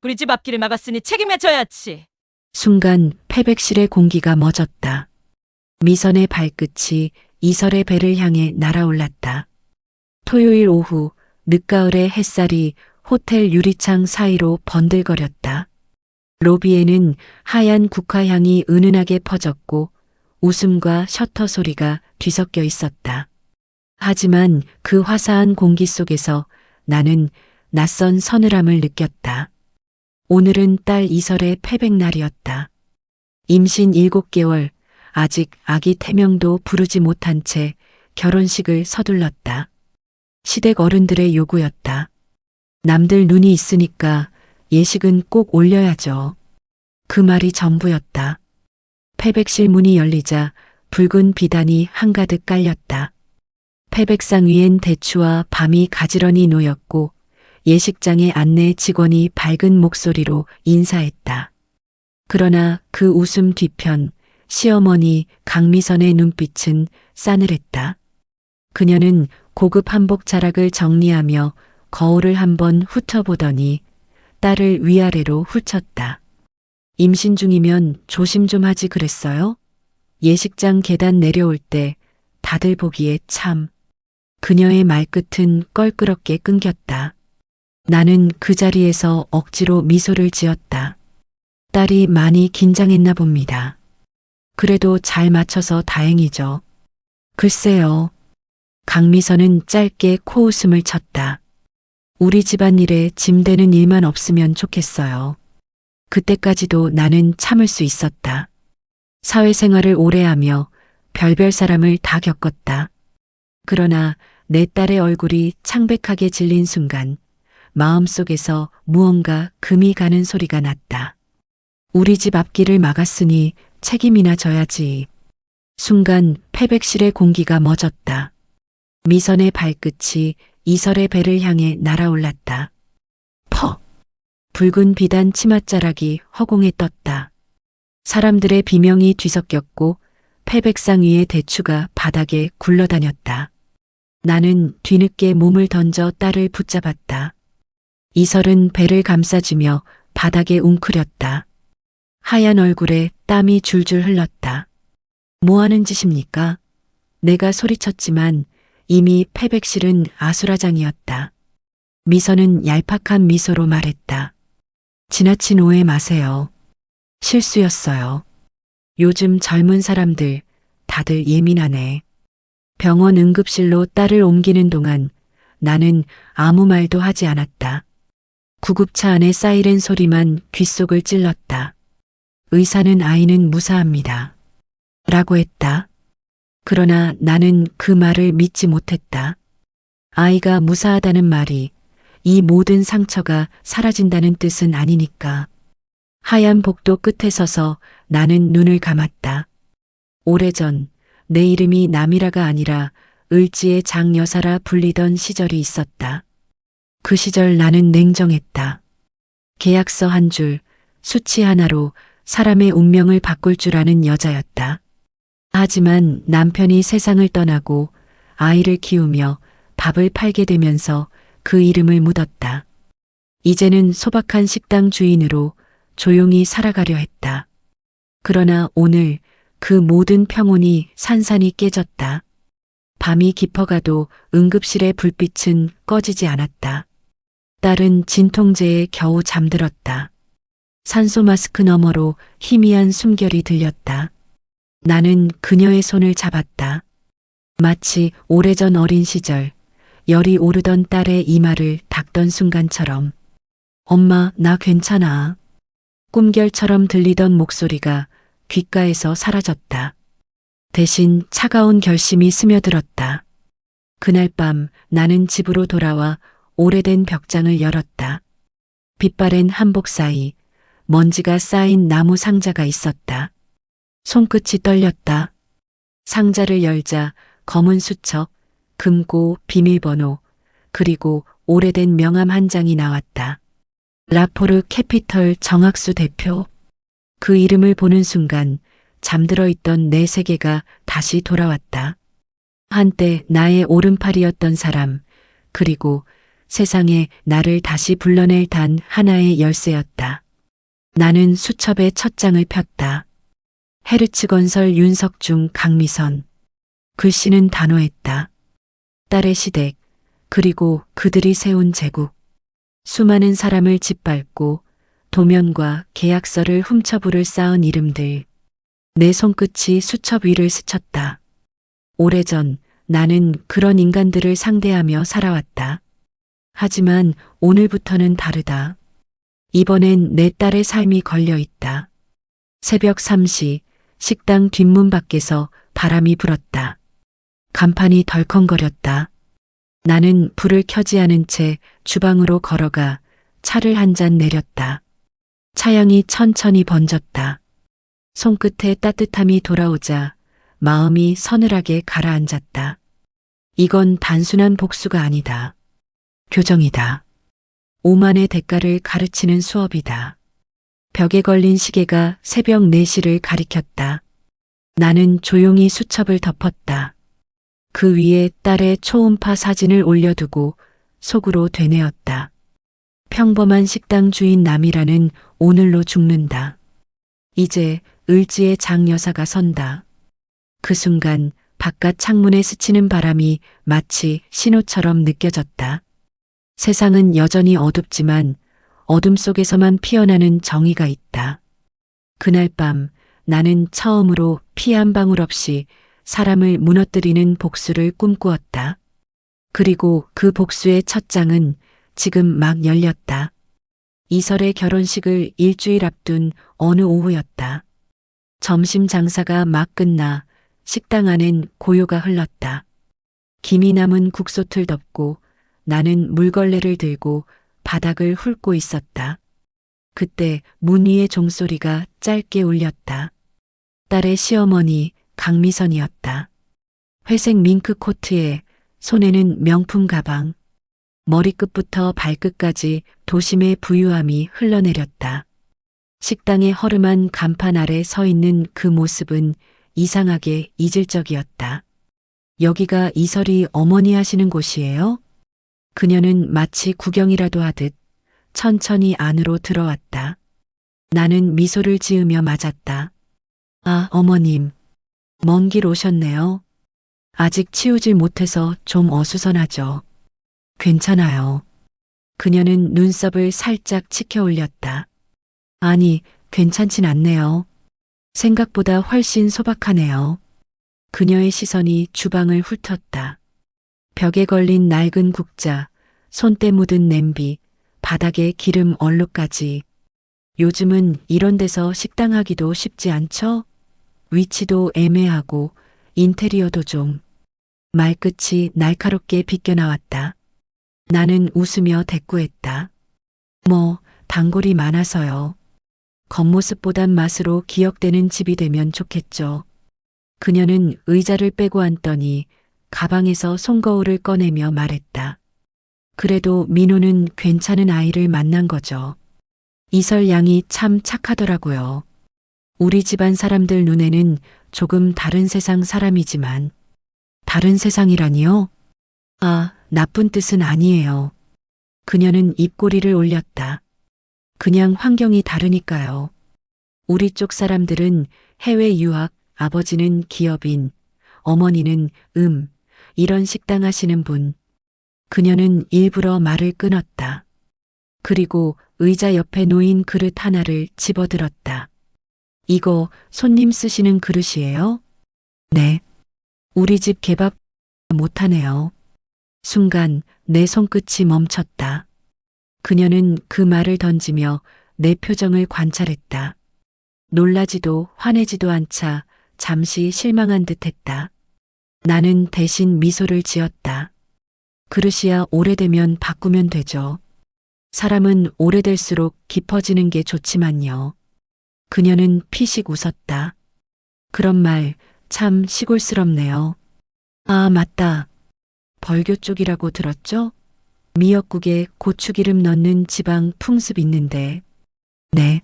우리 집 앞길을 막았으니 책임을 져야지. 순간 패백실의 공기가 멎었다. 미선의 발끝이 이설의 배를 향해 날아올랐다. 토요일 오후 늦가을의 햇살이 호텔 유리창 사이로 번들거렸다. 로비에는 하얀 국화향이 은은하게 퍼졌고 웃음과 셔터 소리가 뒤섞여 있었다. 하지만 그 화사한 공기 속에서 나는 낯선 서늘함을 느꼈다. 오늘은 딸 이설의 패백날이었다. 임신 7개월, 아직 아기 태명도 부르지 못한 채 결혼식을 서둘렀다. 시댁 어른들의 요구였다. 남들 눈이 있으니까 예식은 꼭 올려야죠. 그 말이 전부였다. 패백실 문이 열리자 붉은 비단이 한가득 깔렸다. 패백상 위엔 대추와 밤이 가지런히 놓였고 예식장의 안내 직원이 밝은 목소리로 인사했다. 그러나 그 웃음 뒤편 시어머니 강미선의 눈빛은 싸늘했다. 그녀는 고급 한복 자락을 정리하며 거울을 한번 훑어보더니 딸을 위아래로 훑쳤다. 임신 중이면 조심 좀 하지 그랬어요? 예식장 계단 내려올 때 다들 보기에 참. 그녀의 말끝은 껄끄럽게 끊겼다. 나는 그 자리에서 억지로 미소를 지었다. 딸이 많이 긴장했나 봅니다. 그래도 잘 맞춰서 다행이죠. 글쎄요. 강미선은 짧게 코웃음을 쳤다. 우리 집안일에 짐되는 일만 없으면 좋겠어요. 그때까지도 나는 참을 수 있었다. 사회생활을 오래 하며 별별 사람을 다 겪었다. 그러나 내 딸의 얼굴이 창백하게 질린 순간 마음속에서 무언가 금이 가는 소리가 났다. 우리 집 앞길을 막았으니 책임이나 져야지. 순간 패백실의 공기가 멎었다. 미선의 발끝이 이설의 배를 향해 날아올랐다. 퍽! 붉은 비단 치맛자락이 허공에 떴다. 사람들의 비명이 뒤섞였고 패백상 위의 대추가 바닥에 굴러다녔다. 나는 뒤늦게 몸을 던져 딸을 붙잡았다. 이설은 배를 감싸주며 바닥에 웅크렸다. 하얀 얼굴에 땀이 줄줄 흘렀다. 뭐 하는 짓입니까? 내가 소리쳤지만 이미 패백실은 아수라장이었다. 미선은 얄팍한 미소로 말했다. 지나친 오해 마세요. 실수였어요. 요즘 젊은 사람들 다들 예민하네. 병원 응급실로 딸을 옮기는 동안 나는 아무 말도 하지 않았다. 구급차 안의 사이렌 소리만 귓속을 찔렀다. 의사는 아이는 무사합니다. 라고 했다. 그러나 나는 그 말을 믿지 못했다. 아이가 무사하다는 말이 이 모든 상처가 사라진다는 뜻은 아니니까. 하얀 복도 끝에 서서 나는 눈을 감았다. 오래전 내 이름이 남이라가 아니라 을지의 장여사라 불리던 시절이 있었다. 그 시절 나는 냉정했다. 계약서 한 줄, 수치 하나로 사람의 운명을 바꿀 줄 아는 여자였다. 하지만 남편이 세상을 떠나고 아이를 키우며 밥을 팔게 되면서 그 이름을 묻었다. 이제는 소박한 식당 주인으로 조용히 살아가려 했다. 그러나 오늘 그 모든 평온이 산산이 깨졌다. 밤이 깊어가도 응급실의 불빛은 꺼지지 않았다. 딸은 진통제에 겨우 잠들었다. 산소 마스크 너머로 희미한 숨결이 들렸다. 나는 그녀의 손을 잡았다. 마치 오래전 어린 시절 열이 오르던 딸의 이마를 닦던 순간처럼. 엄마, 나 괜찮아. 꿈결처럼 들리던 목소리가 귓가에서 사라졌다. 대신 차가운 결심이 스며들었다. 그날 밤 나는 집으로 돌아와 오래된 벽장을 열었다. 빛바랜 한복 사이 먼지가 쌓인 나무 상자가 있었다. 손끝이 떨렸다. 상자를 열자 검은 수첩, 금고, 비밀번호, 그리고 오래된 명함 한 장이 나왔다. 라포르 캐피털 정학수 대표. 그 이름을 보는 순간 잠들어 있던 내 세계가 다시 돌아왔다. 한때 나의 오른팔이었던 사람, 그리고 세상에 나를 다시 불러낼 단 하나의 열쇠였다. 나는 수첩에 첫 장을 폈다. 헤르츠건설 윤석중 강미선. 글씨는 단호했다. 딸의 시댁, 그리고 그들이 세운 제국. 수많은 사람을 짓밟고 도면과 계약서를 훔쳐부를 쌓은 이름들. 내 손끝이 수첩 위를 스쳤다. 오래전 나는 그런 인간들을 상대하며 살아왔다. 하지만 오늘부터는 다르다. 이번엔 내 딸의 삶이 걸려 있다. 새벽 3시 식당 뒷문 밖에서 바람이 불었다. 간판이 덜컹거렸다. 나는 불을 켜지 않은 채 주방으로 걸어가 차를 한 잔 내렸다. 차향이 천천히 번졌다. 손끝에 따뜻함이 돌아오자 마음이 서늘하게 가라앉았다. 이건 단순한 복수가 아니다. 교정이다. 오만의 대가를 가르치는 수업이다. 벽에 걸린 시계가 새벽 4시를 가리켰다. 나는 조용히 수첩을 덮었다. 그 위에 딸의 초음파 사진을 올려두고 속으로 되뇌었다. 평범한 식당 주인 남이라는 오늘로 죽는다. 이제 을지의 장여사가 선다. 그 순간 바깥 창문에 스치는 바람이 마치 신호처럼 느껴졌다. 세상은 여전히 어둡지만 어둠 속에서만 피어나는 정의가 있다. 그날 밤 나는 처음으로 피 한 방울 없이 사람을 무너뜨리는 복수를 꿈꾸었다. 그리고 그 복수의 첫 장은 지금 막 열렸다. 이설의 결혼식을 일주일 앞둔 어느 오후였다. 점심 장사가 막 끝나 식당 안엔 고요가 흘렀다. 김이 남은 국솥을 덮고 나는 물걸레를 들고 바닥을 훑고 있었다. 그때 문 위의 종소리가 짧게 울렸다. 딸의 시어머니 강미선이었다. 회색 밍크 코트에 손에는 명품 가방. 머리끝부터 발끝까지 도심의 부유함이 흘러내렸다. 식당의 허름한 간판 아래 서 있는 그 모습은 이상하게 이질적이었다. 여기가 이설이 어머니 하시는 곳이에요? 그녀는 마치 구경이라도 하듯 천천히 안으로 들어왔다. 나는 미소를 지으며 맞았다. 아, 어머님. 먼 길 오셨네요. 아직 치우질 못해서 좀 어수선하죠. 괜찮아요. 그녀는 눈썹을 살짝 치켜 올렸다. 아니, 괜찮진 않네요. 생각보다 훨씬 소박하네요. 그녀의 시선이 주방을 훑었다. 벽에 걸린 낡은 국자, 손때 묻은 냄비, 바닥에 기름 얼룩까지. 요즘은 이런 데서 식당 하기도 쉽지 않죠? 위치도 애매하고 인테리어도 좀. 말끝이 날카롭게 비껴나왔다. 나는 웃으며 대꾸했다. 뭐, 단골이 많아서요. 겉모습보단 맛으로 기억되는 집이 되면 좋겠죠. 그녀는 의자를 빼고 앉더니 가방에서 손거울을 꺼내며 말했다. 그래도 민호는 괜찮은 아이를 만난 거죠. 이설 양이 참 착하더라고요. 우리 집안 사람들 눈에는 조금 다른 세상 사람이지만. 다른 세상이라니요? 아, 나쁜 뜻은 아니에요. 그녀는 입꼬리를 올렸다. 그냥 환경이 다르니까요. 우리 쪽 사람들은 해외 유학, 아버지는 기업인, 어머니는 이런 식당 하시는 분. 그녀는 일부러 말을 끊었다. 그리고 의자 옆에 놓인 그릇 하나를 집어들었다. 이거 손님 쓰시는 그릇이에요? 네. 우리 집 개밥 못하네요. 순간 내 손끝이 멈췄다. 그녀는 그 말을 던지며 내 표정을 관찰했다. 놀라지도 화내지도 않자 잠시 실망한 듯 했다. 나는 대신 미소를 지었다. 그릇이야 오래되면 바꾸면 되죠. 사람은 오래될수록 깊어지는 게 좋지만요. 그녀는 피식 웃었다. 그런 말 참 시골스럽네요. 아, 맞다. 벌교 쪽이라고 들었죠? 미역국에 고추기름 넣는 지방 풍습 있는데. 네.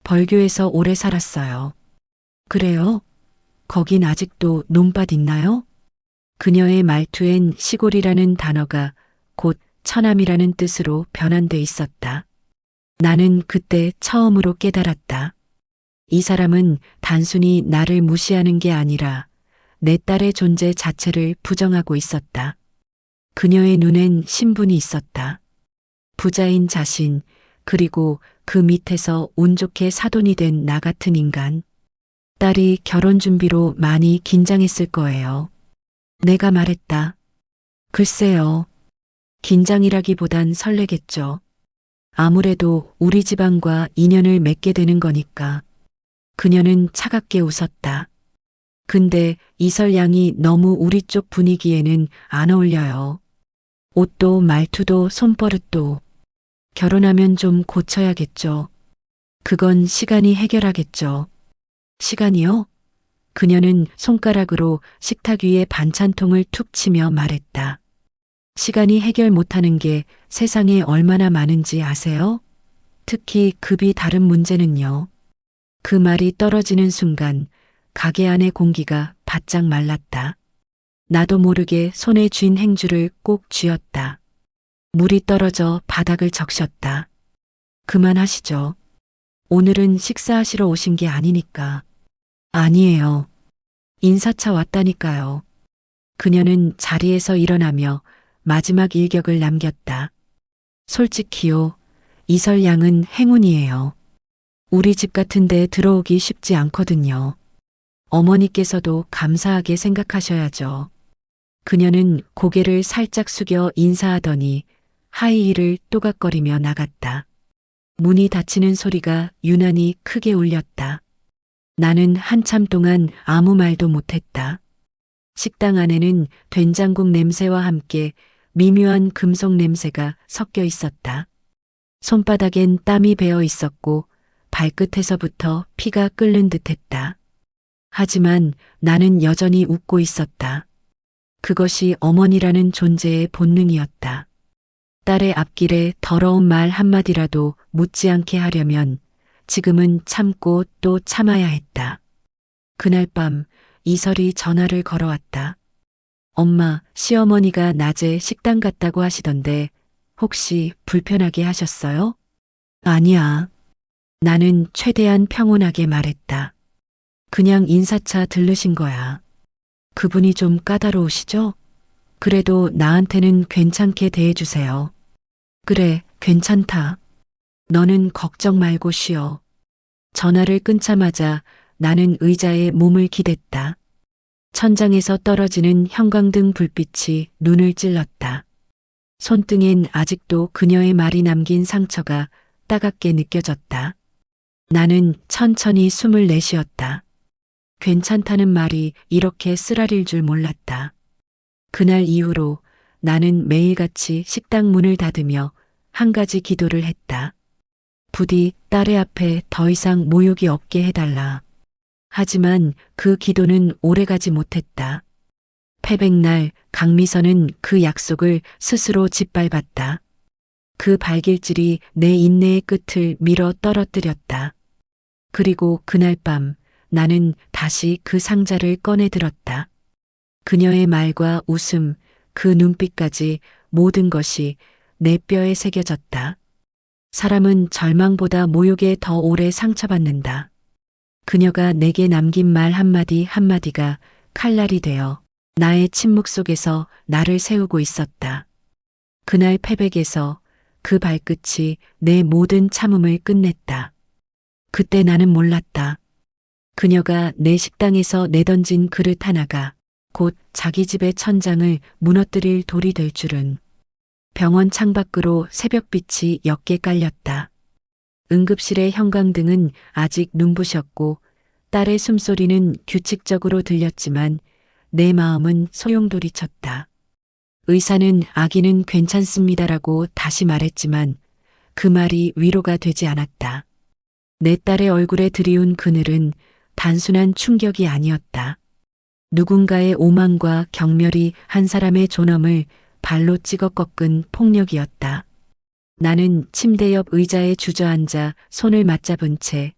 벌교에서 오래 살았어요. 그래요? 거긴 아직도 논밭 있나요? 그녀의 말투엔 시골이라는 단어가 곧 처남이라는 뜻으로 변환돼 있었다. 나는 그때 처음으로 깨달았다. 이 사람은 단순히 나를 무시하는 게 아니라 내 딸의 존재 자체를 부정하고 있었다. 그녀의 눈엔 신분이 있었다. 부자인 자신, 그리고 그 밑에서 운 좋게 사돈이 된 나 같은 인간. 딸이 결혼 준비로 많이 긴장했을 거예요. 내가 말했다. 글쎄요. 긴장이라기보단 설레겠죠. 아무래도 우리 집안과 인연을 맺게 되는 거니까. 그녀는 차갑게 웃었다. 근데 이설 양이 너무 우리 쪽 분위기에는 안 어울려요. 옷도 말투도 손버릇도. 결혼하면 좀 고쳐야겠죠. 그건 시간이 해결하겠죠. 시간이요? 그녀는 손가락으로 식탁 위에 반찬통을 툭 치며 말했다. 시간이 해결 못하는 게 세상에 얼마나 많은지 아세요? 특히 급이 다른 문제는요. 그 말이 떨어지는 순간 가게 안의 공기가 바짝 말랐다. 나도 모르게 손에 쥔 행주를 꼭 쥐었다. 물이 떨어져 바닥을 적셨다. 그만하시죠. 오늘은 식사하시러 오신 게 아니니까. 아니에요. 인사차 왔다니까요. 그녀는 자리에서 일어나며 마지막 일격을 남겼다. 솔직히요, 이설 양은 행운이에요. 우리 집 같은 데 들어오기 쉽지 않거든요. 어머니께서도 감사하게 생각하셔야죠. 그녀는 고개를 살짝 숙여 인사하더니 하이힐을 또각거리며 나갔다. 문이 닫히는 소리가 유난히 크게 울렸다. 나는 한참 동안 아무 말도 못했다. 식당 안에는 된장국 냄새와 함께 미묘한 금속 냄새가 섞여 있었다. 손바닥엔 땀이 배어 있었고 발끝에서부터 피가 끓는 듯했다. 하지만 나는 여전히 웃고 있었다. 그것이 어머니라는 존재의 본능이었다. 딸의 앞길에 더러운 말 한마디라도 묻지 않게 하려면 지금은 참고 또 참아야 했다. 그날 밤 이설이 전화를 걸어왔다. 엄마, 시어머니가 낮에 식당 갔다고 하시던데 혹시 불편하게 하셨어요? 아니야. 나는 최대한 평온하게 말했다. 그냥 인사차 들르신 거야. 그분이 좀 까다로우시죠? 그래도 나한테는 괜찮게 대해주세요. 그래, 괜찮다. 너는 걱정 말고 쉬어. 전화를 끊자마자 나는 의자에 몸을 기댔다. 천장에서 떨어지는 형광등 불빛이 눈을 찔렀다. 손등엔 아직도 그녀의 말이 남긴 상처가 따갑게 느껴졌다. 나는 천천히 숨을 내쉬었다. 괜찮다는 말이 이렇게 쓰라릴 줄 몰랐다. 그날 이후로 나는 매일같이 식당 문을 닫으며 한 가지 기도를 했다. 부디 딸의 앞에 더 이상 모욕이 없게 해달라. 하지만 그 기도는 오래가지 못했다. 패백날 강미선은 그 약속을 스스로 짓밟았다. 그 발길질이 내 인내의 끝을 밀어 떨어뜨렸다. 그리고 그날 밤 나는 다시 그 상자를 꺼내 들었다. 그녀의 말과 웃음, 그 눈빛까지 모든 것이 내 뼈에 새겨졌다. 사람은 절망보다 모욕에 더 오래 상처받는다. 그녀가 내게 남긴 말 한마디 한마디가 칼날이 되어 나의 침묵 속에서 나를 세우고 있었다. 그날 패백에서 그 발끝이 내 모든 참음을 끝냈다. 그때 나는 몰랐다. 그녀가 내 식당에서 내던진 그릇 하나가 곧 자기 집의 천장을 무너뜨릴 돌이 될 줄은. 병원 창밖으로 새벽빛이 옅게 깔렸다. 응급실의 형광등은 아직 눈부셨고 딸의 숨소리는 규칙적으로 들렸지만 내 마음은 소용돌이쳤다. 의사는 아기는 괜찮습니다라고 다시 말했지만 그 말이 위로가 되지 않았다. 내 딸의 얼굴에 드리운 그늘은 단순한 충격이 아니었다. 누군가의 오만과 경멸이 한 사람의 존엄을 발로 찍어 꺾은 폭력이었다. 나는 침대 옆 의자에 주저앉아 손을 맞잡은 채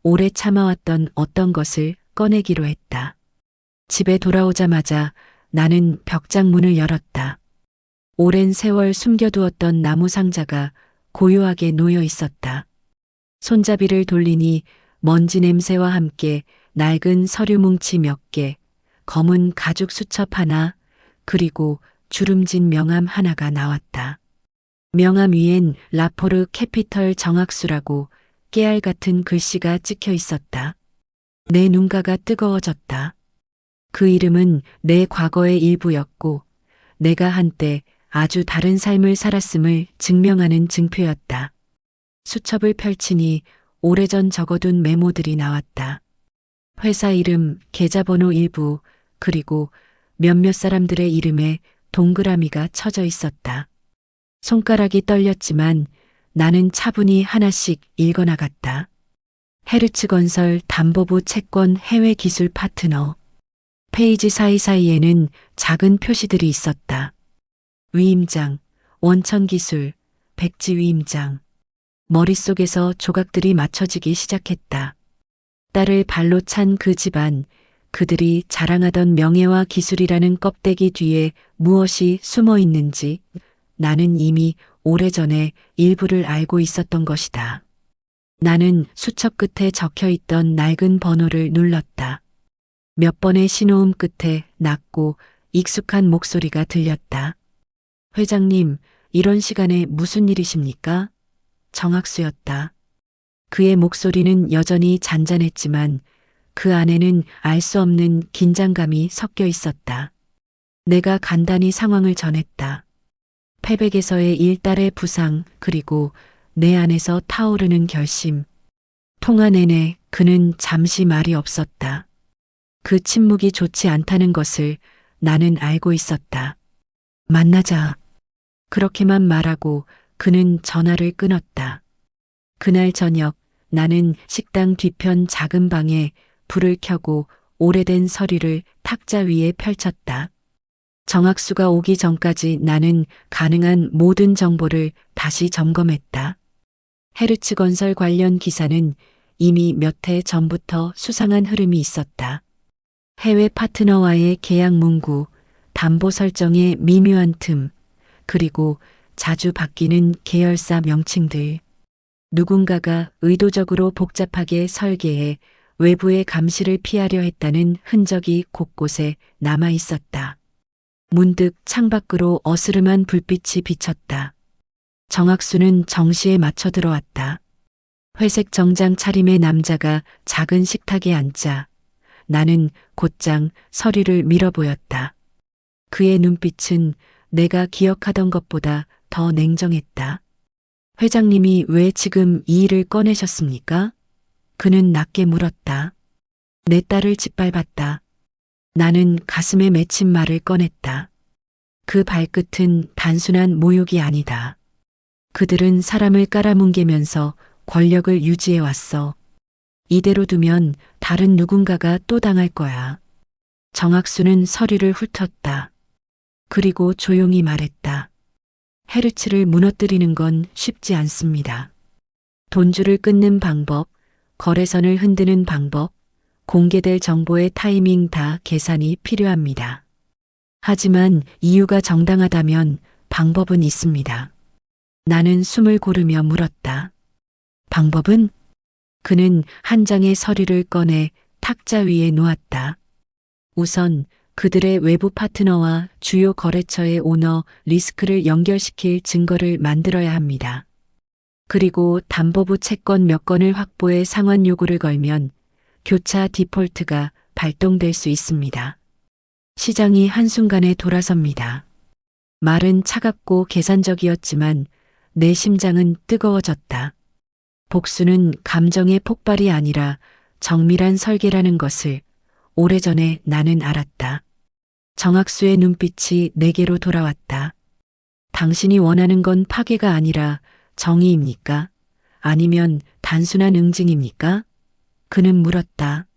오래 참아왔던 어떤 것을 꺼내기로 했다. 집에 돌아오자마자 나는 벽장 문을 열었다. 오랜 세월 숨겨두었던 나무 상자가 고요하게 놓여 있었다. 손잡이를 돌리니 먼지 냄새와 함께 낡은 서류 뭉치 몇 개, 검은 가죽 수첩 하나, 그리고 주름진 명함 하나가 나왔다. 명함 위엔 라포르 캐피털 정학수라고 깨알 같은 글씨가 찍혀 있었다. 내 눈가가 뜨거워졌다. 그 이름은 내 과거의 일부였고 내가 한때 아주 다른 삶을 살았음을 증명하는 증표였다. 수첩을 펼치니 오래전 적어둔 메모들이 나왔다. 회사 이름, 계좌번호 일부, 그리고 몇몇 사람들의 이름에 동그라미가 쳐져 있었다. 손가락이 떨렸지만 나는 차분히 하나씩 읽어나갔다. 헤르츠 건설 담보부 채권 해외 기술 파트너. 페이지 사이사이에는 작은 표시들이 있었다. 위임장, 원천기술, 백지 위임장. 머릿속에서 조각들이 맞춰지기 시작했다. 딸을 발로 찬 그 집안, 그들이 자랑하던 명예와 기술이라는 껍데기 뒤에 무엇이 숨어 있는지 나는 이미 오래전에 일부를 알고 있었던 것이다. 나는 수첩 끝에 적혀 있던 낡은 번호를 눌렀다. 몇 번의 신호음 끝에 낮고 익숙한 목소리가 들렸다. 회장님, 이런 시간에 무슨 일이십니까? 정학수였다. 그의 목소리는 여전히 잔잔했지만 그 안에는 알 수 없는 긴장감이 섞여 있었다. 내가 간단히 상황을 전했다. 패백에서의 일달의 부상, 그리고 내 안에서 타오르는 결심. 통화 내내 그는 잠시 말이 없었다. 그 침묵이 좋지 않다는 것을 나는 알고 있었다. 만나자. 그렇게만 말하고 그는 전화를 끊었다. 그날 저녁 나는 식당 뒤편 작은 방에 불을 켜고 오래된 서류를 탁자 위에 펼쳤다. 정학수가 오기 전까지 나는 가능한 모든 정보를 다시 점검했다. 헤르츠 건설 관련 기사는 이미 몇 해 전부터 수상한 흐름이 있었다. 해외 파트너와의 계약 문구, 담보 설정의 미묘한 틈, 그리고 자주 바뀌는 계열사 명칭들. 누군가가 의도적으로 복잡하게 설계해 외부의 감시를 피하려 했다는 흔적이 곳곳에 남아 있었다. 문득 창밖으로 어스름한 불빛이 비쳤다. 정학수는 정시에 맞춰 들어왔다. 회색 정장 차림의 남자가 작은 식탁에 앉자 나는 곧장 서류를 밀어보였다. 그의 눈빛은 내가 기억하던 것보다 더 냉정했다. 회장님이 왜 지금 이 일을 꺼내셨습니까? 그는 낮게 물었다. 내 딸을 짓밟았다. 나는 가슴에 맺힌 말을 꺼냈다. 그 발끝은 단순한 모욕이 아니다. 그들은 사람을 깔아뭉개면서 권력을 유지해 왔어. 이대로 두면 다른 누군가가 또 당할 거야. 정학수는 서류를 훑었다. 그리고 조용히 말했다. 헤르츠를 무너뜨리는 건 쉽지 않습니다. 돈줄을 끊는 방법, 거래선을 흔드는 방법, 공개될 정보의 타이밍 다 계산이 필요합니다. 하지만 이유가 정당하다면 방법은 있습니다. 나는 숨을 고르며 물었다. 방법은? 그는 한 장의 서류를 꺼내 탁자 위에 놓았다. 우선 그들의 외부 파트너와 주요 거래처의 오너 리스크를 연결시킬 증거를 만들어야 합니다. 그리고 담보부 채권 몇 건을 확보해 상환 요구를 걸면 교차 디폴트가 발동될 수 있습니다. 시장이 한순간에 돌아섭니다. 말은 차갑고 계산적이었지만 내 심장은 뜨거워졌다. 복수는 감정의 폭발이 아니라 정밀한 설계라는 것을 오래전에 나는 알았다. 정학수의 눈빛이 내게로 돌아왔다. 당신이 원하는 건 파괴가 아니라 정의입니까? 아니면 단순한 응징입니까? 그는 물었다.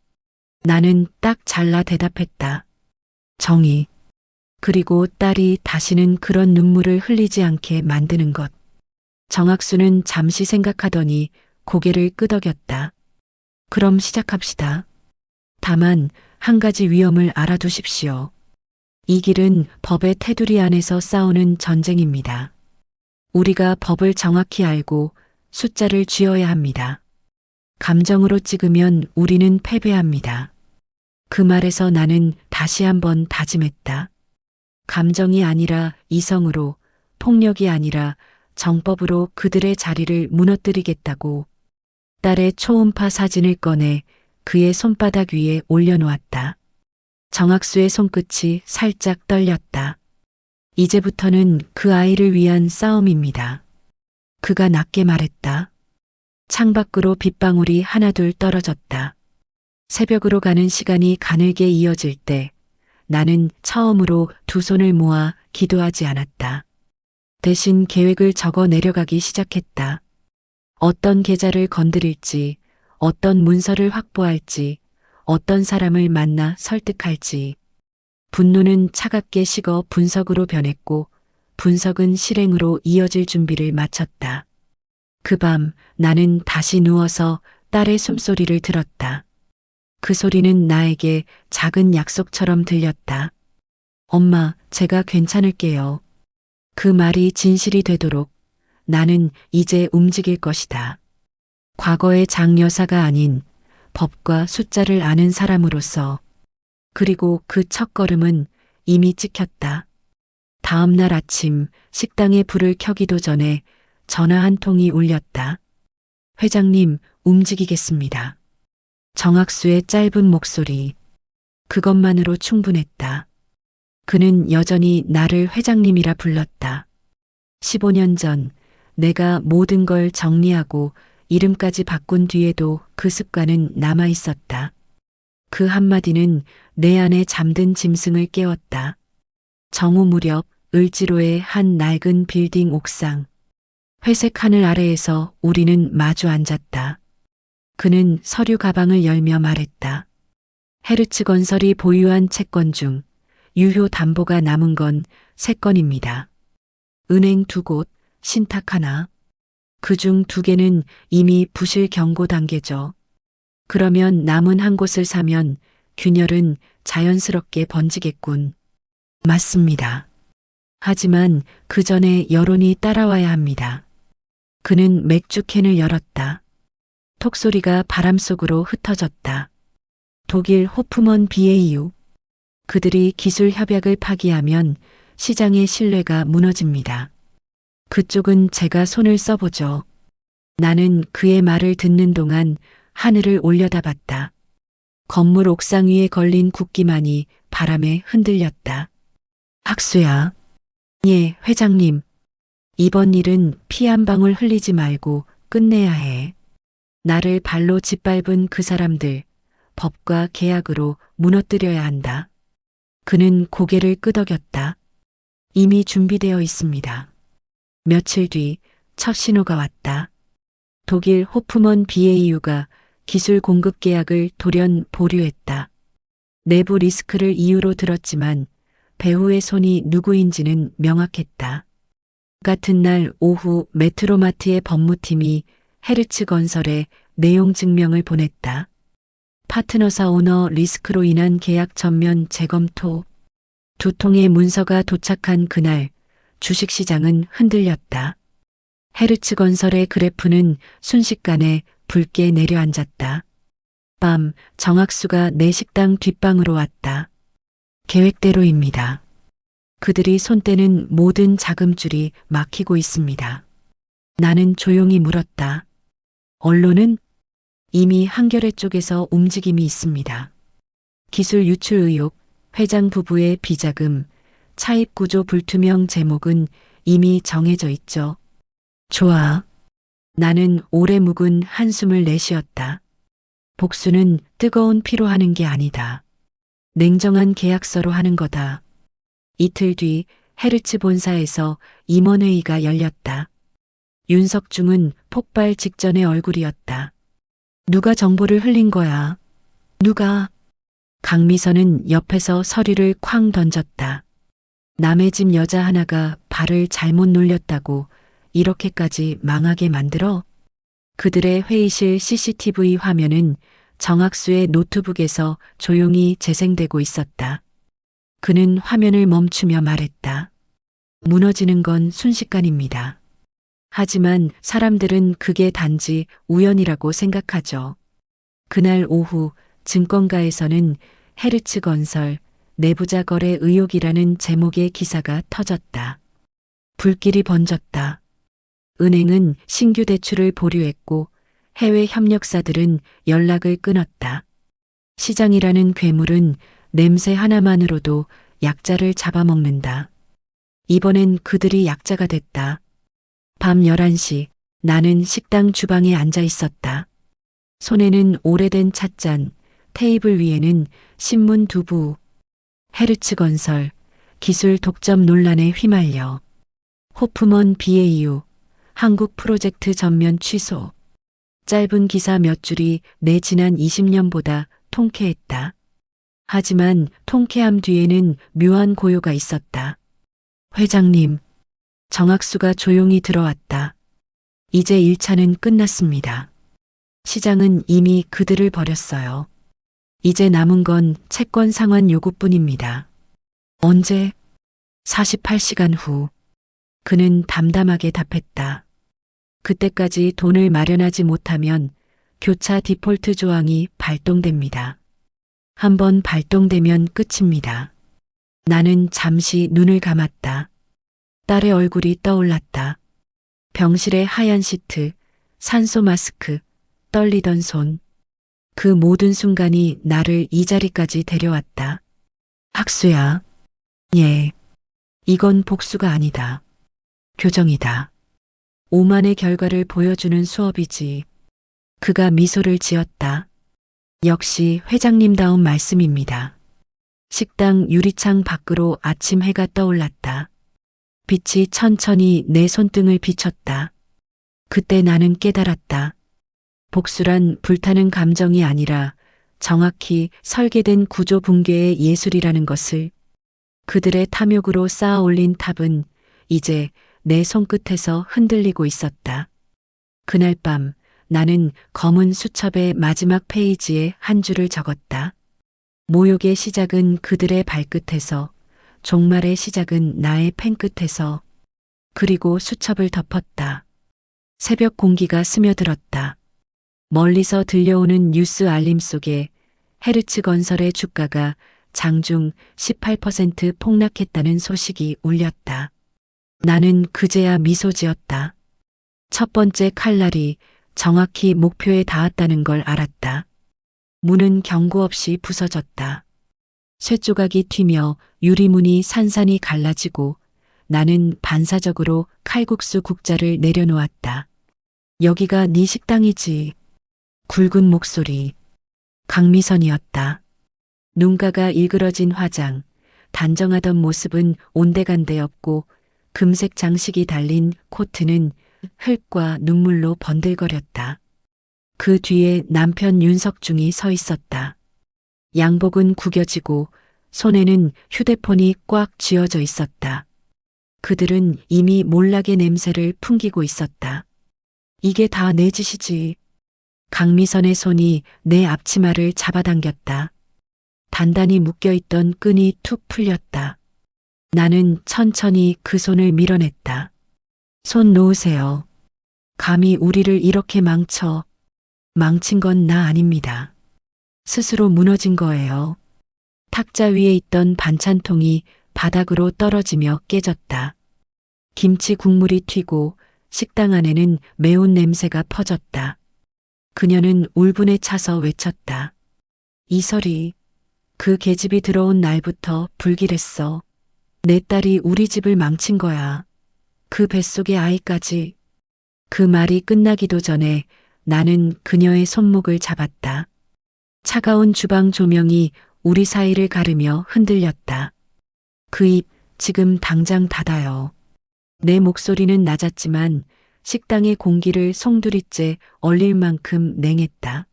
나는 딱 잘라 대답했다. 정의. 그리고 딸이 다시는 그런 눈물을 흘리지 않게 만드는 것. 정학수는 잠시 생각하더니 고개를 끄덕였다. 그럼 시작합시다. 다만 한 가지 위험을 알아두십시오. 이 길은 법의 테두리 안에서 싸우는 전쟁입니다. 우리가 법을 정확히 알고 숫자를 쥐어야 합니다. 감정으로 찍으면 우리는 패배합니다. 그 말에서 나는 다시 한번 다짐했다. 감정이 아니라 이성으로, 폭력이 아니라 정법으로 그들의 자리를 무너뜨리겠다고. 딸의 초음파 사진을 꺼내 그의 손바닥 위에 올려놓았다. 정학수의 손끝이 살짝 떨렸다. 이제부터는 그 아이를 위한 싸움입니다. 그가 낮게 말했다. 창밖으로 빗방울이 하나둘 떨어졌다. 새벽으로 가는 시간이 가늘게 이어질 때 나는 처음으로 두 손을 모아 기도하지 않았다. 대신 계획을 적어 내려가기 시작했다. 어떤 계좌를 건드릴지, 어떤 문서를 확보할지, 어떤 사람을 만나 설득할지. 분노는 차갑게 식어 분석으로 변했고 분석은 실행으로 이어질 준비를 마쳤다. 그 밤 나는 다시 누워서 딸의 숨소리를 들었다. 그 소리는 나에게 작은 약속처럼 들렸다. 엄마, 제가 괜찮을게요. 그 말이 진실이 되도록 나는 이제 움직일 것이다. 과거의 장여사가 아닌 법과 숫자를 아는 사람으로서. 그리고 그 첫걸음은 이미 찍혔다. 다음 날 아침 식당에 불을 켜기도 전에 전화 한 통이 울렸다. 회장님, 움직이겠습니다. 정학수의 짧은 목소리. 그것만으로 충분했다. 그는 여전히 나를 회장님이라 불렀다. 15년 전 내가 모든 걸 정리하고 이름까지 바꾼 뒤에도 그 습관은 남아 있었다. 그 한마디는 내 안에 잠든 짐승을 깨웠다. 정오 무렵 을지로의 한 낡은 빌딩 옥상. 회색 하늘 아래에서 우리는 마주 앉았다. 그는 서류 가방을 열며 말했다. 헤르츠 건설이 보유한 채권 중 유효 담보가 남은 건 3건입니다. 은행 2곳, 신탁 하나. 그중 2개는 이미 부실 경고 단계죠. 그러면 남은 한 곳을 사면 균열은 자연스럽게 번지겠군. 맞습니다. 하지만 그 전에 여론이 따라와야 합니다. 그는 맥주캔을 열었다. 톡소리가 바람 속으로 흩어졌다. 독일 호프먼 BAU. 그들이 기술 협약을 파기하면 시장의 신뢰가 무너집니다. 그쪽은 제가 손을 써보죠. 나는 그의 말을 듣는 동안 하늘을 올려다봤다. 건물 옥상 위에 걸린 국기만이 바람에 흔들렸다. 학수야. 예, 회장님. 이번 일은 피 한 방울 흘리지 말고 끝내야 해. 나를 발로 짓밟은 그 사람들, 법과 계약으로 무너뜨려야 한다. 그는 고개를 끄덕였다. 이미 준비되어 있습니다. 며칠 뒤 첫 신호가 왔다. 독일 호프먼 BAU가 기술 공급 계약을 돌연 보류했다. 내부 리스크를 이유로 들었지만 배후의 손이 누구인지는 명확했다. 같은 날 오후 메트로마트의 법무팀이 헤르츠 건설에 내용 증명을 보냈다. 파트너사 오너 리스크로 인한 계약 전면 재검토. 2통의 문서가 도착한 그날 주식시장은 흔들렸다. 헤르츠 건설의 그래프는 순식간에 붉게 내려앉았다. 밤 정학수가 내 식당 뒷방으로 왔다. 계획대로입니다. 그들이 손대는 모든 자금줄이 막히고 있습니다. 나는 조용히 물었다. 언론은? 이미 한겨레 쪽에서 움직임이 있습니다. 기술 유출 의혹, 회장 부부의 비자금, 차입 구조 불투명 제목은 이미 정해져 있죠. 좋아. 나는 오래 묵은 한숨을 내쉬었다. 복수는 뜨거운 피로 하는 게 아니다. 냉정한 계약서로 하는 거다. 이틀 뒤 헤르츠 본사에서 임원회의가 열렸다. 윤석중은 폭발 직전의 얼굴이었다. 누가 정보를 흘린 거야? 누가? 강미선은 옆에서 서류를 쾅 던졌다. 남의 집 여자 하나가 발을 잘못 놀렸다고 이렇게까지 망하게 만들어? 그들의 회의실 CCTV 화면은 정학수의 노트북에서 조용히 재생되고 있었다. 그는 화면을 멈추며 말했다. 무너지는 건 순식간입니다. 하지만 사람들은 그게 단지 우연이라고 생각하죠. 그날 오후 증권가에서는 헤르츠 건설 내부자 거래 의혹이라는 제목의 기사가 터졌다. 불길이 번졌다. 은행은 신규 대출을 보류했고 해외 협력사들은 연락을 끊었다. 시장이라는 괴물은 냄새 하나만으로도 약자를 잡아먹는다. 이번엔 그들이 약자가 됐다. 밤 11시 나는 식당 주방에 앉아 있었다. 손에는 오래된 찻잔, 테이블 위에는 신문 두 부. 헤르츠 건설, 기술 독점 논란에 휘말려. 호프먼 BAU, 한국 프로젝트 전면 취소. 짧은 기사 몇 줄이 내 지난 20년보다 통쾌했다. 하지만 통쾌함 뒤에는 묘한 고요가 있었다. 회장님, 정학수가 조용히 들어왔다. 이제 1차는 끝났습니다. 시장은 이미 그들을 버렸어요. 이제 남은 건 채권 상환 요구뿐입니다. 언제? 48시간 후. 그는 담담하게 답했다. 그때까지 돈을 마련하지 못하면 교차 디폴트 조항이 발동됩니다. 한번 발동되면 끝입니다. 나는 잠시 눈을 감았다. 딸의 얼굴이 떠올랐다. 병실의 하얀 시트, 산소 마스크, 떨리던 손. 그 모든 순간이 나를 이 자리까지 데려왔다. 학수야. 예. 이건 복수가 아니다. 교정이다. 오만의 결과를 보여주는 수업이지. 그가 미소를 지었다. 역시 회장님다운 말씀입니다. 식당 유리창 밖으로 아침 해가 떠올랐다. 빛이 천천히 내 손등을 비쳤다. 그때 나는 깨달았다. 복수란 불타는 감정이 아니라 정확히 설계된 구조 붕괴의 예술이라는 것을. 그들의 탐욕으로 쌓아 올린 탑은 이제 내 손끝에서 흔들리고 있었다. 그날 밤 나는 검은 수첩의 마지막 페이지에 한 줄을 적었다. 모욕의 시작은 그들의 발끝에서, 종말의 시작은 나의 펜끝에서. 그리고 수첩을 덮었다. 새벽 공기가 스며들었다. 멀리서 들려오는 뉴스 알림 속에 헤르츠 건설의 주가가 장중 18% 폭락했다는 소식이 울렸다. 나는 그제야 미소 지었다. 첫 번째 칼날이 정확히 목표에 닿았다는 걸 알았다. 문은 경고 없이 부서졌다. 쇠조각이 튀며 유리문이 산산이 갈라지고 나는 반사적으로 칼국수 국자를 내려놓았다. 여기가 네 식당이지. 굵은 목소리. 강미선이었다. 눈가가 일그러진 화장, 단정하던 모습은 온데간데 없고 금색 장식이 달린 코트는 흙과 눈물로 번들거렸다. 그 뒤에 남편 윤석중이 서 있었다. 양복은 구겨지고 손에는 휴대폰이 꽉 쥐어져 있었다. 그들은 이미 몰락의 냄새를 풍기고 있었다. 이게 다 내 짓이지. 강미선의 손이 내 앞치마를 잡아당겼다. 단단히 묶여있던 끈이 툭 풀렸다. 나는 천천히 그 손을 밀어냈다. 손 놓으세요. 감히 우리를 이렇게 망친 건 나 아닙니다. 스스로 무너진 거예요. 탁자 위에 있던 반찬통이 바닥으로 떨어지며 깨졌다. 김치 국물이 튀고 식당 안에는 매운 냄새가 퍼졌다. 그녀는 울분에 차서 외쳤다. 이설이, 그 계집이 들어온 날부터 불길했어. 내 딸이 우리 집을 망친 거야. 그 뱃속의 아이까지. 그 말이 끝나기도 전에 나는 그녀의 손목을 잡았다. 차가운 주방 조명이 우리 사이를 가르며 흔들렸다. 그 입 지금 당장 닫아요. 내 목소리는 낮았지만 식당의 공기를 송두리째 얼릴 만큼 냉했다.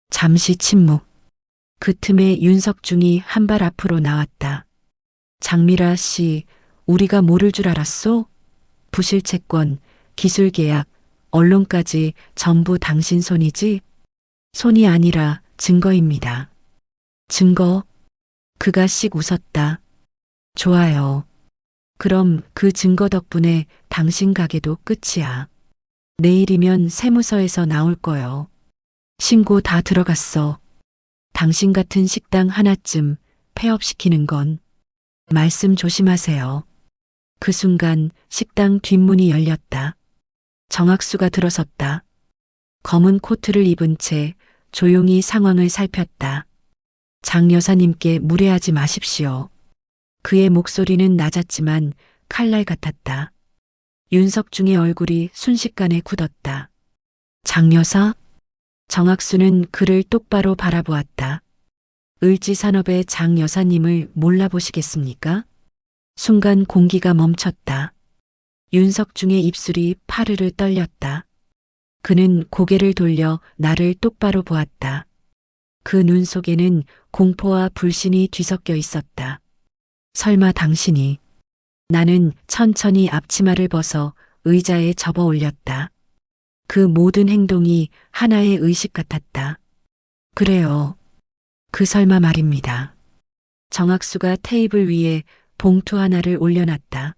잠시 침묵. 그 틈에 윤석중이 한 발 앞으로 나왔다. 장미라 씨, 우리가 모를 줄 알았소? 부실 채권, 기술 계약, 언론까지 전부 당신 손이지? 손이 아니라 증거입니다. 증거? 그가 씩 웃었다. 좋아요. 그럼 그 증거 덕분에 당신 가게도 끝이야. 내일이면 세무서에서 나올 거요. 신고 다 들어갔어. 당신 같은 식당 하나쯤 폐업시키는 건 말씀 조심하세요. 그 순간 식당 뒷문이 열렸다. 정학수가 들어섰다. 검은 코트를 입은 채 조용히 상황을 살폈다. 장 여사님께 무례하지 마십시오. 그의 목소리는 낮았지만 칼날 같았다. 윤석중의 얼굴이 순식간에 굳었다. 장 여사? 정학수는 그를 똑바로 바라보았다. 을지산업의 장 여사님을 몰라보시겠습니까? 순간 공기가 멈췄다. 윤석중의 입술이 파르르 떨렸다. 그는 고개를 돌려 나를 똑바로 보았다. 그 눈 속에는 공포와 불신이 뒤섞여 있었다. 설마 당신이. 나는 천천히 앞치마를 벗어 의자에 접어 올렸다. 그 모든 행동이 하나의 의식 같았다. 그래요. 그 설마 말입니다. 정학수가 테이블 위에 봉투 하나를 올려놨다.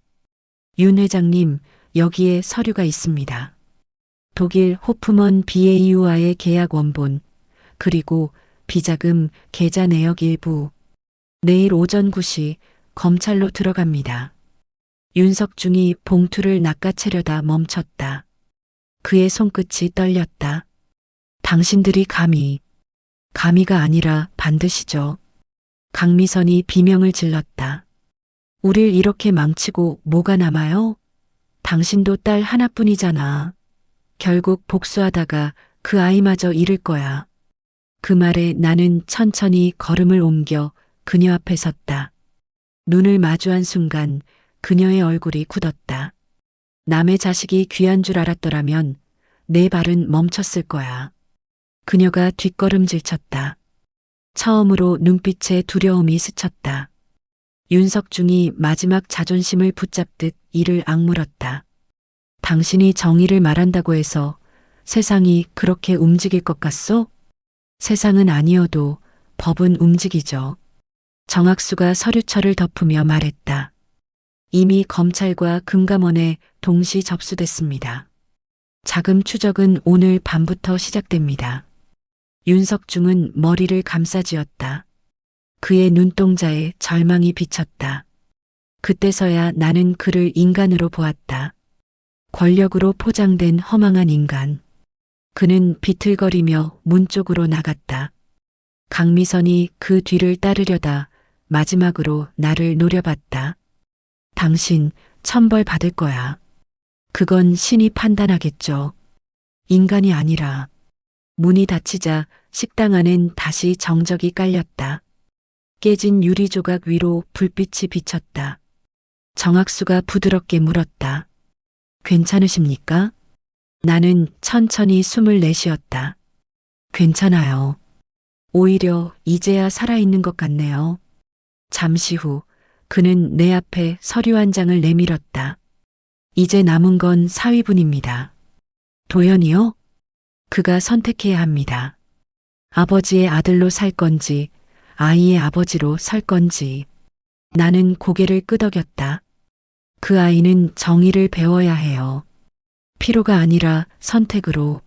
윤 회장님, 여기에 서류가 있습니다. 독일 호프먼 BAU와의 계약 원본, 그리고 비자금 계좌 내역 일부. 내일 오전 9시 검찰로 들어갑니다. 윤석중이 봉투를 낚아채려다 멈췄다. 그의 손끝이 떨렸다. 당신들이 감히가 아니라 반드시죠. 강미선이 비명을 질렀다. 우릴 이렇게 망치고 뭐가 남아요? 당신도 딸 하나뿐이잖아. 결국 복수하다가 그 아이마저 잃을 거야. 그 말에 나는 천천히 걸음을 옮겨 그녀 앞에 섰다. 눈을 마주한 순간 그녀의 얼굴이 굳었다. 남의 자식이 귀한 줄 알았더라면 내 발은 멈췄을 거야. 그녀가 뒷걸음질 쳤다. 처음으로 눈빛에 두려움이 스쳤다. 윤석중이 마지막 자존심을 붙잡듯 이를 악물었다. 당신이 정의를 말한다고 해서 세상이 그렇게 움직일 것 같소? 세상은 아니어도 법은 움직이죠. 정학수가 서류철을 덮으며 말했다. 이미 검찰과 금감원에 동시 접수됐습니다. 자금 추적은 오늘 밤부터 시작됩니다. 윤석중은 머리를 감싸쥐었다. 그의 눈동자에 절망이 비쳤다. 그때서야 나는 그를 인간으로 보았다. 권력으로 포장된 허망한 인간. 그는 비틀거리며 문 쪽으로 나갔다. 강미선이 그 뒤를 따르려다 마지막으로 나를 노려봤다. 당신 천벌 받을 거야. 그건 신이 판단하겠죠. 인간이 아니라. 문이 닫히자 식당 안엔 다시 정적이 깔렸다. 깨진 유리 조각 위로 불빛이 비쳤다. 정학수가 부드럽게 물었다. 괜찮으십니까? 나는 천천히 숨을 내쉬었다. 괜찮아요. 오히려 이제야 살아있는 것 같네요. 잠시 후 그는 내 앞에 서류 한 장을 내밀었다. 이제 남은 건 사위분입니다. 도연이요? 그가 선택해야 합니다. 아버지의 아들로 살 건지 아이의 아버지로 설 건지. 나는 고개를 끄덕였다. 그 아이는 정의를 배워야 해요. 피로가 아니라 선택으로.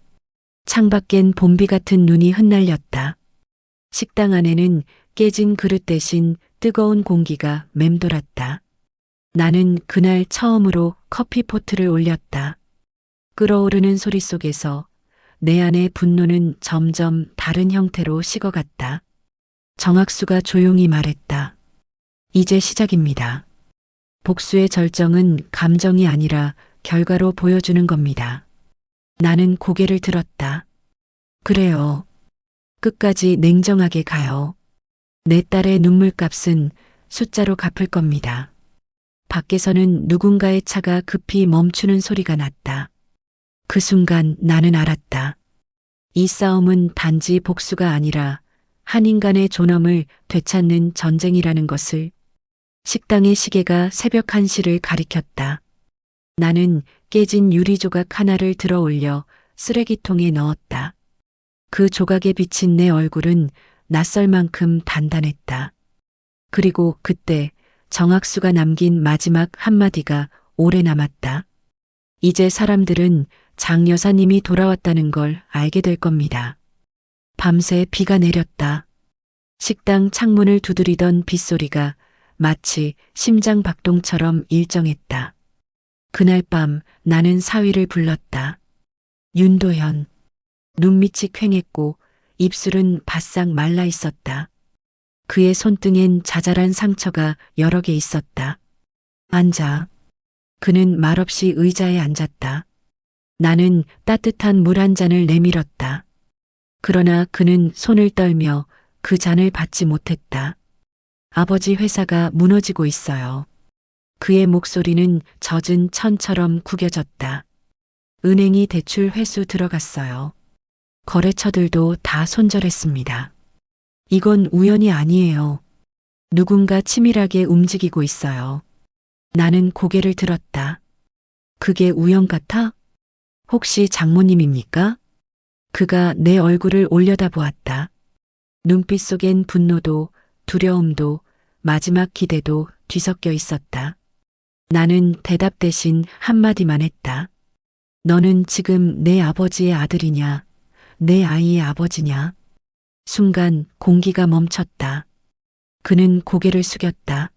창밖엔 봄비 같은 눈이 흩날렸다. 식당 안에는 깨진 그릇 대신 뜨거운 공기가 맴돌았다. 나는 그날 처음으로 커피포트를 올렸다. 끓어오르는 소리 속에서 내 안의 분노는 점점 다른 형태로 식어갔다. 정학수가 조용히 말했다. 이제 시작입니다. 복수의 절정은 감정이 아니라 결과로 보여주는 겁니다. 나는 고개를 들었다. 그래요. 끝까지 냉정하게 가요. 내 딸의 눈물값은 숫자로 갚을 겁니다. 밖에서는 누군가의 차가 급히 멈추는 소리가 났다. 그 순간 나는 알았다. 이 싸움은 단지 복수가 아니라 한 인간의 존엄을 되찾는 전쟁이라는 것을. 식당의 시계가 새벽 1시를 가리켰다. 나는 깨진 유리 조각 하나를 들어 올려 쓰레기통에 넣었다. 그 조각에 비친 내 얼굴은 낯설 만큼 단단했다. 그리고 그때 정학수가 남긴 마지막 한마디가 오래 남았다. 이제 사람들은 장 여사님이 돌아왔다는 걸 알게 될 겁니다. 밤새 비가 내렸다. 식당 창문을 두드리던 빗소리가 마치 심장 박동처럼 일정했다. 그날 밤 나는 사위를 불렀다. 윤도현. 눈밑이 퀭했고 입술은 바싹 말라 있었다. 그의 손등엔 자잘한 상처가 여러 개 있었다. 앉아. 그는 말없이 의자에 앉았다. 나는 따뜻한 물 한 잔을 내밀었다. 그러나 그는 손을 떨며 그 잔을 받지 못했다. 아버지 회사가 무너지고 있어요. 그의 목소리는 젖은 천처럼 구겨졌다. 은행이 대출 회수 들어갔어요. 거래처들도 다 손절했습니다. 이건 우연이 아니에요. 누군가 치밀하게 움직이고 있어요. 나는 고개를 들었다. 그게 우연 같아? 혹시 장모님입니까? 그가 내 얼굴을 올려다보았다. 눈빛 속엔 분노도 두려움도 마지막 기대도 뒤섞여 있었다. 나는 대답 대신 한마디만 했다. 너는 지금 내 아버지의 아들이냐? 내 아이의 아버지냐? 순간 공기가 멈췄다. 그는 고개를 숙였다.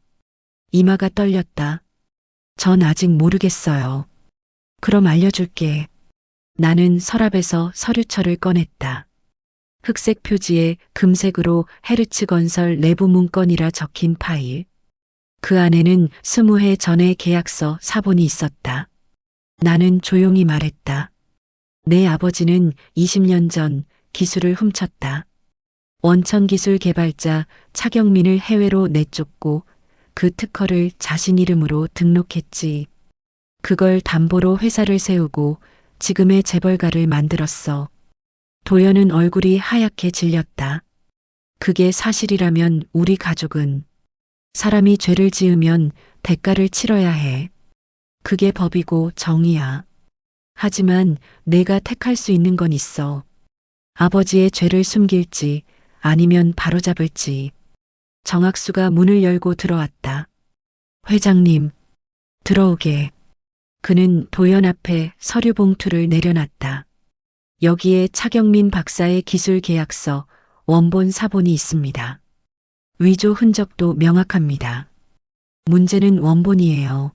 이마가 떨렸다. 전 아직 모르겠어요. 그럼 알려줄게. 나는 서랍에서 서류철을 꺼냈다. 흑색 표지에 금색으로 헤르츠 건설 내부 문건이라 적힌 파일. 그 안에는 20해 전의 계약서 사본이 있었다. 나는 조용히 말했다. 내 아버지는 20년 전 기술을 훔쳤다. 원천기술 개발자 차경민을 해외로 내쫓고 그 특허를 자신 이름으로 등록했지. 그걸 담보로 회사를 세우고 지금의 재벌가를 만들었어. 도연은 얼굴이 하얗게 질렸다. 그게 사실이라면 우리 가족은 사람이 죄를 지으면 대가를 치러야 해. 그게 법이고 정의야. 하지만 내가 택할 수 있는 건 있어. 아버지의 죄를 숨길지 아니면 바로잡을지. 정학수가 문을 열고 들어왔다. 회장님, 들어오게. 그는 도연 앞에 서류 봉투를 내려놨다. 여기에 차경민 박사의 기술 계약서 원본 사본이 있습니다. 위조 흔적도 명확합니다. 문제는 원본이에요.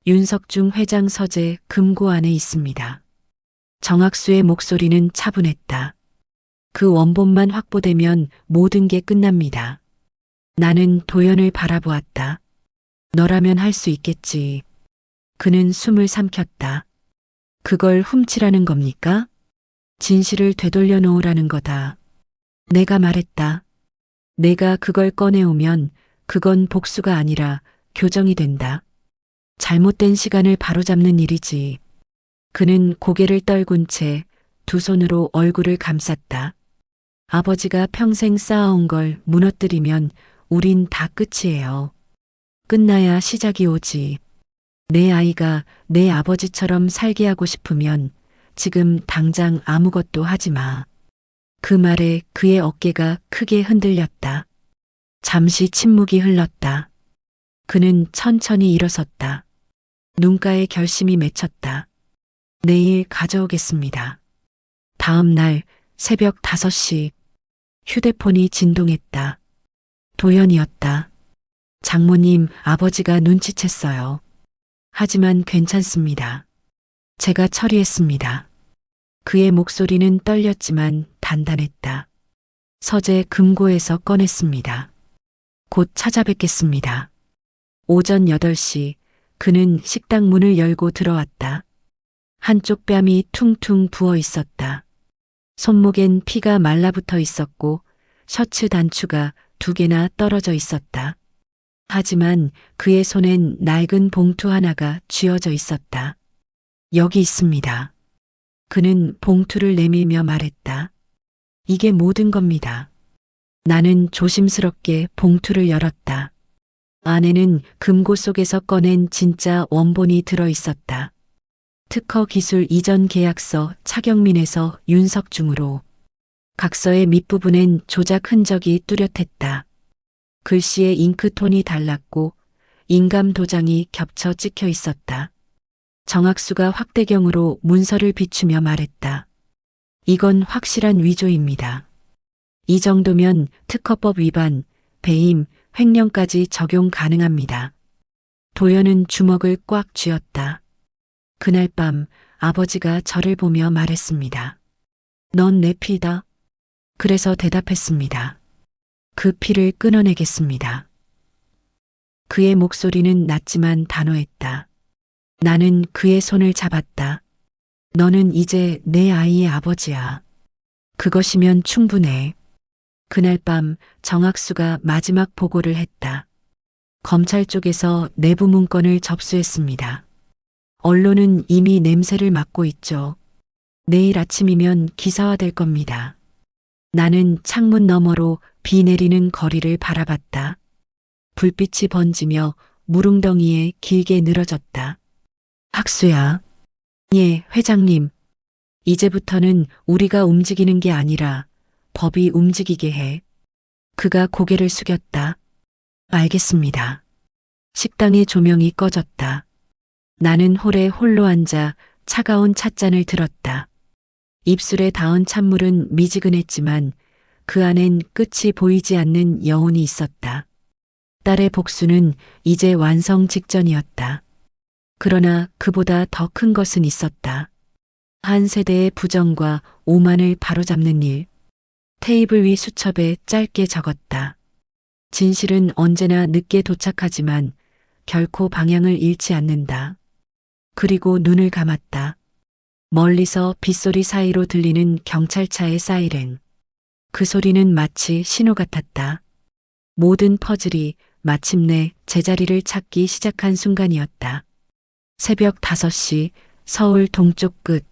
윤석중 회장 서재 금고 안에 있습니다. 정학수의 목소리는 차분했다. 그 원본만 확보되면 모든 게 끝납니다. 나는 도연을 바라보았다. 너라면 할 수 있겠지. 그는 숨을 삼켰다. 그걸 훔치라는 겁니까? 진실을 되돌려 놓으라는 거다. 내가 말했다. 내가 그걸 꺼내오면 그건 복수가 아니라 교정이 된다. 잘못된 시간을 바로잡는 일이지. 그는 고개를 떨군 채 두 손으로 얼굴을 감쌌다. 아버지가 평생 쌓아온 걸 무너뜨리면 우린 다 끝이에요. 끝나야 시작이 오지. 내 아이가 내 아버지처럼 살게 하고 싶으면 지금 당장 아무것도 하지 마. 그 말에 그의 어깨가 크게 흔들렸다. 잠시 침묵이 흘렀다. 그는 천천히 일어섰다. 눈가에 결심이 맺혔다. 내일 가져오겠습니다. 다음 날 새벽 5시 휴대폰이 진동했다. 도연이었다. 장모님, 아버지가 눈치챘어요. 하지만 괜찮습니다. 제가 처리했습니다. 그의 목소리는 떨렸지만 단단했다. 서재 금고에서 꺼냈습니다. 곧 찾아뵙겠습니다. 오전 8시 그는 식당 문을 열고 들어왔다. 한쪽 뺨이 퉁퉁 부어 있었다. 손목엔 피가 말라붙어 있었고 셔츠 단추가 2개나 떨어져 있었다. 하지만 그의 손엔 낡은 봉투 하나가 쥐어져 있었다. 여기 있습니다. 그는 봉투를 내밀며 말했다. 이게 모든 겁니다. 나는 조심스럽게 봉투를 열었다. 안에는 금고 속에서 꺼낸 진짜 원본이 들어 있었다. 특허 기술 이전 계약서 차경민에서 윤석중으로. 각서의 밑부분엔 조작 흔적이 뚜렷했다. 글씨의 잉크톤이 달랐고 인감 도장이 겹쳐 찍혀 있었다. 정학수가 확대경으로 문서를 비추며 말했다. 이건 확실한 위조입니다. 이 정도면 특허법 위반, 배임, 횡령까지 적용 가능합니다. 도연은 주먹을 꽉 쥐었다. 그날 밤 아버지가 저를 보며 말했습니다. 넌 내 피다. 그래서 대답했습니다. 그 피를 끊어내겠습니다. 그의 목소리는 낮지만 단호했다. 나는 그의 손을 잡았다. 너는 이제 내 아이의 아버지야. 그것이면 충분해. 그날 밤 정학수가 마지막 보고를 했다. 검찰 쪽에서 내부 문건을 접수했습니다. 언론은 이미 냄새를 맡고 있죠. 내일 아침이면 기사화될 겁니다. 나는 창문 너머로 비 내리는 거리를 바라봤다. 불빛이 번지며 무릉덩이에 길게 늘어졌다. 학수야. 예, 회장님. 이제부터는 우리가 움직이는 게 아니라 법이 움직이게 해. 그가 고개를 숙였다. 알겠습니다. 식당의 조명이 꺼졌다. 나는 홀에 홀로 앉아 차가운 찻잔을 들었다. 입술에 닿은 찬물은 미지근했지만 그 안엔 끝이 보이지 않는 여운이 있었다. 딸의 복수는 이제 완성 직전이었다. 그러나 그보다 더 큰 것은 있었다. 한 세대의 부정과 오만을 바로잡는 일. 테이블 위 수첩에 짧게 적었다. 진실은 언제나 늦게 도착하지만 결코 방향을 잃지 않는다. 그리고 눈을 감았다. 멀리서 빗소리 사이로 들리는 경찰차의 사이렌. 그 소리는 마치 신호 같았다. 모든 퍼즐이 마침내 제자리를 찾기 시작한 순간이었다. 새벽 5시 서울 동쪽 끝.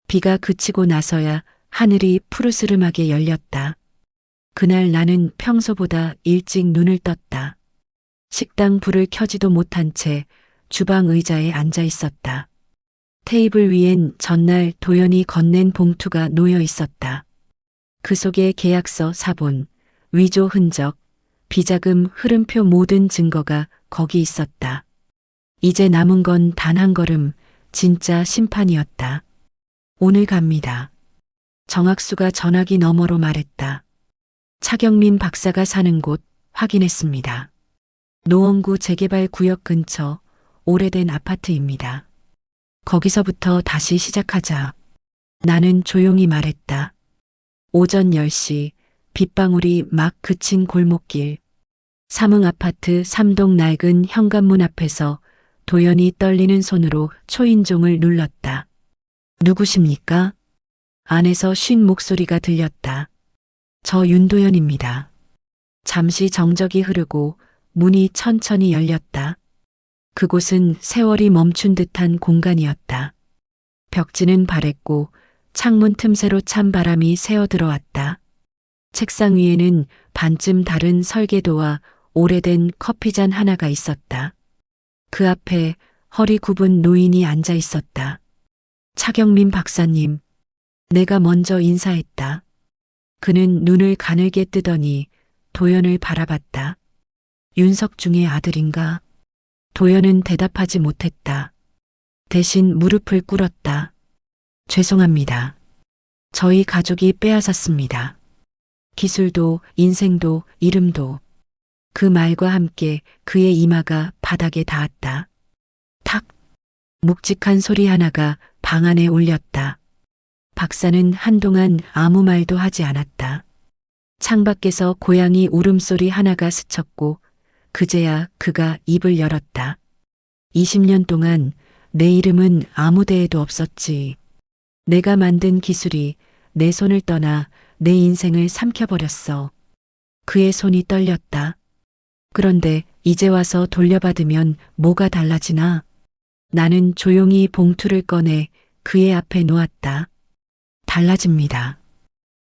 비가 그치고 나서야 하늘이 푸르스름하게 열렸다. 그날 나는 평소보다 일찍 눈을 떴다. 식당 불을 켜지도 못한 채 주방 의자에 앉아 있었다. 테이블 위엔 전날 도연이 건넨 봉투가 놓여 있었다. 그 속에 계약서 사본, 위조 흔적, 비자금 흐름표 모든 증거가 거기 있었다. 이제 남은 건 단 한 걸음, 진짜 심판이었다. 오늘 갑니다. 정학수가 전화기 너머로 말했다. 차경민 박사가 사는 곳 확인했습니다. 노원구 재개발 구역 근처 오래된 아파트입니다. 거기서부터 다시 시작하자. 나는 조용히 말했다. 오전 10시 빗방울이 막 그친 골목길. 삼흥 아파트 3동 낡은 현관문 앞에서 도연이 떨리는 손으로 초인종을 눌렀다. 누구십니까? 안에서 쉰 목소리가 들렸다. 저 윤도연입니다. 잠시 정적이 흐르고 문이 천천히 열렸다. 그곳은 세월이 멈춘 듯한 공간이었다. 벽지는 바랬고 창문 틈새로 찬 바람이 새어 들어왔다. 책상 위에는 반쯤 다른 설계도와 오래된 커피잔 하나가 있었다. 그 앞에 허리 굽은 노인이 앉아 있었다. 차경민 박사님, 내가 먼저 인사했다. 그는 눈을 가늘게 뜨더니 도연을 바라봤다. 윤석중의 아들인가? 도연은 대답하지 못했다. 대신 무릎을 꿇었다. 죄송합니다. 저희 가족이 빼앗았습니다. 기술도 인생도 이름도. 그 말과 함께 그의 이마가 바닥에 닿았다. 탁! 묵직한 소리 하나가 방 안에 울렸다. 박사는 한동안 아무 말도 하지 않았다. 창밖에서 고양이 울음소리 하나가 스쳤고 그제야 그가 입을 열었다. 20년 동안 내 이름은 아무 데에도 없었지. 내가 만든 기술이 내 손을 떠나 내 인생을 삼켜버렸어. 그의 손이 떨렸다. 그런데 이제 와서 돌려받으면 뭐가 달라지나? 나는 조용히 봉투를 꺼내 그의 앞에 놓았다. 달라집니다.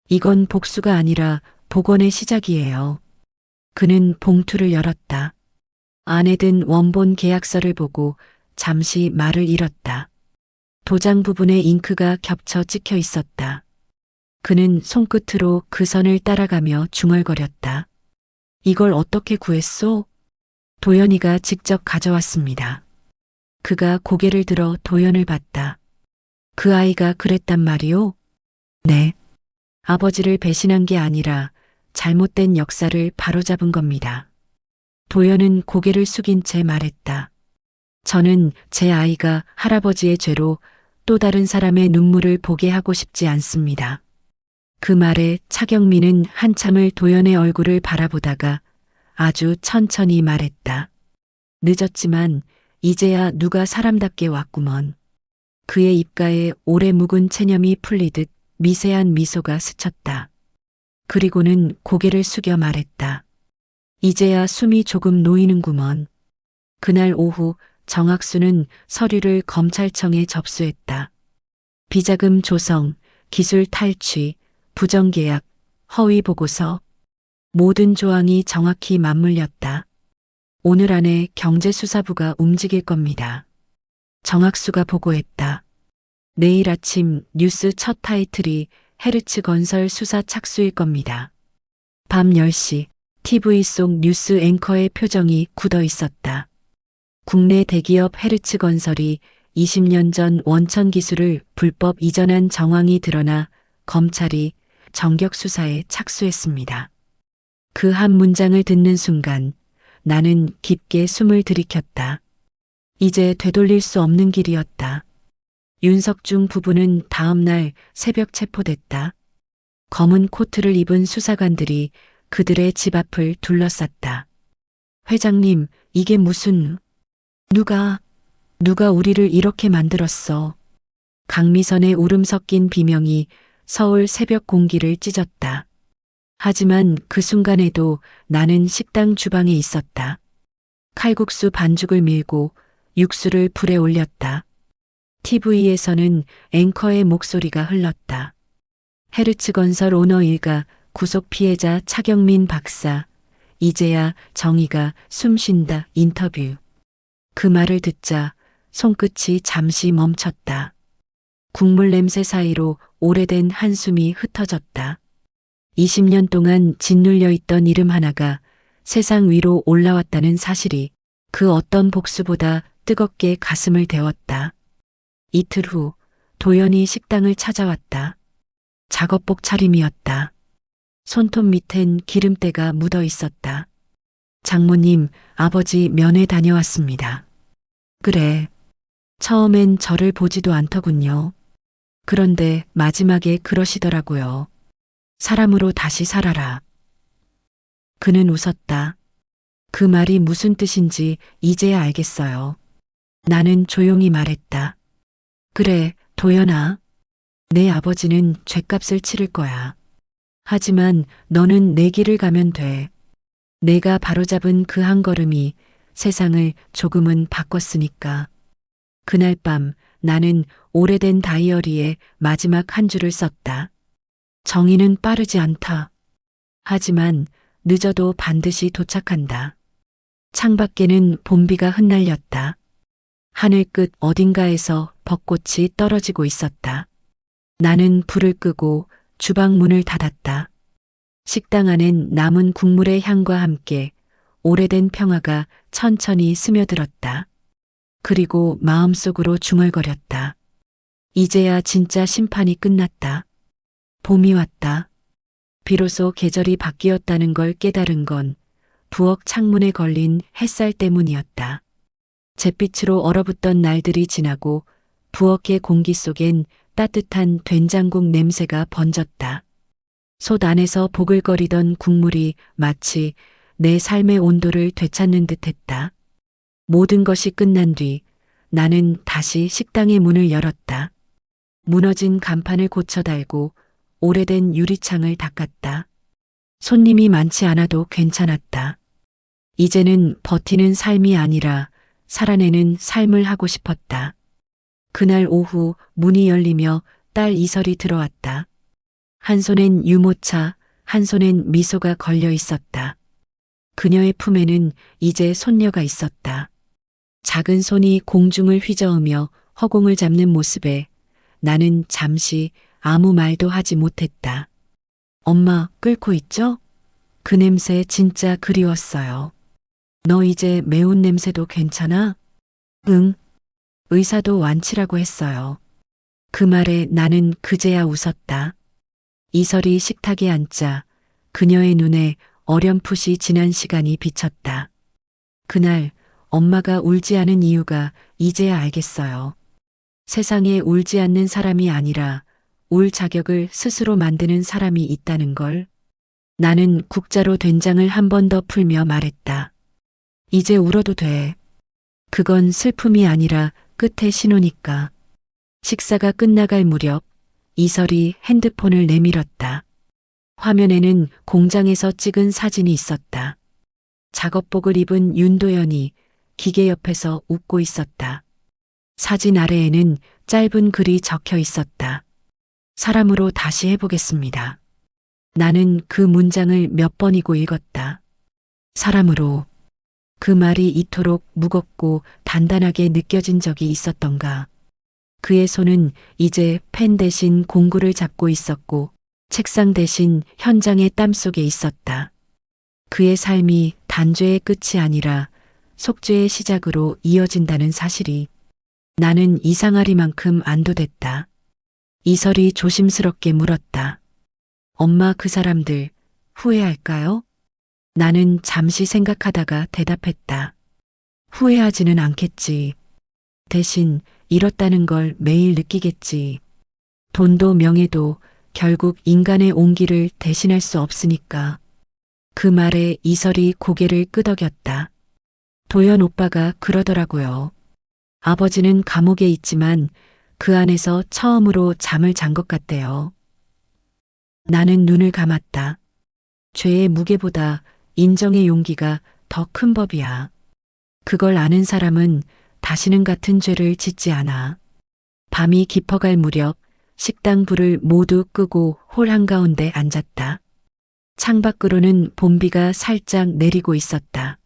이건 복수가 아니라 복원의 시작이에요. 그는 봉투를 열었다. 안에 든 원본 계약서를 보고 잠시 말을 잃었다. 도장 부분에 잉크가 겹쳐 찍혀 있었다. 그는 손끝으로 그 선을 따라가며 중얼거렸다. 이걸 어떻게 구했소? 도연이가 직접 가져왔습니다. 그가 고개를 들어 도연을 봤다. 그 아이가 그랬단 말이오? 네. 아버지를 배신한 게 아니라 잘못된 역사를 바로잡은 겁니다. 도연은 고개를 숙인 채 말했다. 저는 제 아이가 할아버지의 죄로 또 다른 사람의 눈물을 보게 하고 싶지 않습니다. 그 말에 차경민은 한참을 도연의 얼굴을 바라보다가 아주 천천히 말했다. 늦었지만 이제야 누가 사람답게 왔구먼. 그의 입가에 오래 묵은 체념이 풀리듯 미세한 미소가 스쳤다. 그리고는 고개를 숙여 말했다. 이제야 숨이 조금 놓이는구먼. 그날 오후 정학수는 서류를 검찰청에 접수했다. 비자금 조성, 기술 탈취, 부정계약, 허위 보고서, 모든 조항이 정확히 맞물렸다. 오늘 안에 경제수사부가 움직일 겁니다. 정학수가 보고했다. 내일 아침 뉴스 첫 타이틀이 헤르츠 건설 수사 착수일 겁니다. 밤 10시 TV 속 뉴스 앵커의 표정이 굳어 있었다. 국내 대기업 헤르츠 건설이 20년 전 원천 기술을 불법 이전한 정황이 드러나 검찰이 전격 수사에 착수했습니다. 그 한 문장을 듣는 순간 나는 깊게 숨을 들이켰다. 이제 되돌릴 수 없는 길이었다. 윤석중 부부는 다음 날 새벽 체포됐다. 검은 코트를 입은 수사관들이 그들의 집 앞을 둘러쌌다. 회장님, 이게 무슨... 누가 우리를 이렇게 만들었어. 강미선의 울음 섞인 비명이 서울 새벽 공기를 찢었다. 하지만 그 순간에도 나는 식당 주방에 있었다. 칼국수 반죽을 밀고 육수를 불에 올렸다. TV에서는 앵커의 목소리가 흘렀다. 헤르츠 건설 오너 일가 구속 피해자 차경민 박사, 이제야 정의가 숨쉰다 인터뷰. 그 말을 듣자 손끝이 잠시 멈췄다. 국물 냄새 사이로 오래된 한숨이 흩어졌다. 20년 동안 짓눌려 있던 이름 하나가 세상 위로 올라왔다는 사실이 그 어떤 복수보다 뜨겁게 가슴을 데웠다. 이틀 후 도연이 식당을 찾아왔다. 작업복 차림이었다. 손톱 밑엔 기름때가 묻어 있었다. 장모님, 아버지 면회 다녀왔습니다. 그래. 처음엔 저를 보지도 않더군요. 그런데 마지막에 그러시더라고요. 사람으로 다시 살아라. 그는 웃었다. 그 말이 무슨 뜻인지 이제야 알겠어요. 나는 조용히 말했다. 그래, 도연아. 내 아버지는 죗값을 치를 거야. 하지만 너는 내 길을 가면 돼. 내가 바로잡은 그 한 걸음이 세상을 조금은 바꿨으니까. 그날 밤 나는 오래된 다이어리에 마지막 한 줄을 썼다. 정의는 빠르지 않다. 하지만 늦어도 반드시 도착한다. 창밖에는 봄비가 흩날렸다. 하늘 끝 어딘가에서 벚꽃이 떨어지고 있었다. 나는 불을 끄고 주방 문을 닫았다. 식당 안엔 남은 국물의 향과 함께 오래된 평화가 천천히 스며들었다. 그리고 마음속으로 중얼거렸다. 이제야 진짜 심판이 끝났다. 봄이 왔다. 비로소 계절이 바뀌었다는 걸 깨달은 건 부엌 창문에 걸린 햇살 때문이었다. 잿빛으로 얼어붙던 날들이 지나고 부엌의 공기 속엔 따뜻한 된장국 냄새가 번졌다. 솥 안에서 보글거리던 국물이 마치 내 삶의 온도를 되찾는 듯했다. 모든 것이 끝난 뒤 나는 다시 식당의 문을 열었다. 무너진 간판을 고쳐 달고 오래된 유리창을 닦았다. 손님이 많지 않아도 괜찮았다. 이제는 버티는 삶이 아니라 살아내는 삶을 하고 싶었다. 그날 오후 문이 열리며 딸 이설이 들어왔다. 한 손엔 유모차, 한 손엔 미소가 걸려 있었다. 그녀의 품에는 이제 손녀가 있었다. 작은 손이 공중을 휘저으며 허공을 잡는 모습에 나는 잠시 아무 말도 하지 못했다. 엄마, 끓고 있죠? 그 냄새 진짜 그리웠어요. 너 이제 매운 냄새도 괜찮아? 응. 의사도 완치라고 했어요. 그 말에 나는 그제야 웃었다. 이설이 식탁에 앉자 그녀의 눈에 어렴풋이 지난 시간이 비쳤다. 그날 엄마가 울지 않은 이유가 이제야 알겠어요. 세상에 울지 않는 사람이 아니라 울 자격을 스스로 만드는 사람이 있다는 걸. 나는 국자로 된장을 한 번 더 풀며 말했다. 이제 울어도 돼. 그건 슬픔이 아니라 끝의 신호니까. 식사가 끝나갈 무렵 이설이 핸드폰을 내밀었다. 화면에는 공장에서 찍은 사진이 있었다. 작업복을 입은 윤도현이 기계 옆에서 웃고 있었다. 사진 아래에는 짧은 글이 적혀 있었다. 사람으로 다시 해보겠습니다. 나는 그 문장을 몇 번이고 읽었다. 사람으로. 그 말이 이토록 무겁고 단단하게 느껴진 적이 있었던가. 그의 손은 이제 펜 대신 공구를 잡고 있었고 책상 대신 현장의 땀 속에 있었다. 그의 삶이 단죄의 끝이 아니라 속죄의 시작으로 이어진다는 사실이 나는 이상하리만큼 안도됐다. 이설이 조심스럽게 물었다. 엄마 그 사람들 후회할까요? 나는 잠시 생각하다가 대답했다. 후회하지는 않겠지. 대신 잃었다는 걸 매일 느끼겠지. 돈도 명예도 결국 인간의 온기를 대신할 수 없으니까. 그 말에 이설이 고개를 끄덕였다. 도연 오빠가 그러더라고요. 아버지는 감옥에 있지만 그 안에서 처음으로 잠을 잔 것 같대요. 나는 눈을 감았다. 죄의 무게보다 인정의 용기가 더 큰 법이야. 그걸 아는 사람은 다시는 같은 죄를 짓지 않아. 밤이 깊어갈 무렵 식당 불을 모두 끄고 홀 한가운데 앉았다. 창밖으로는 봄비가 살짝 내리고 있었다.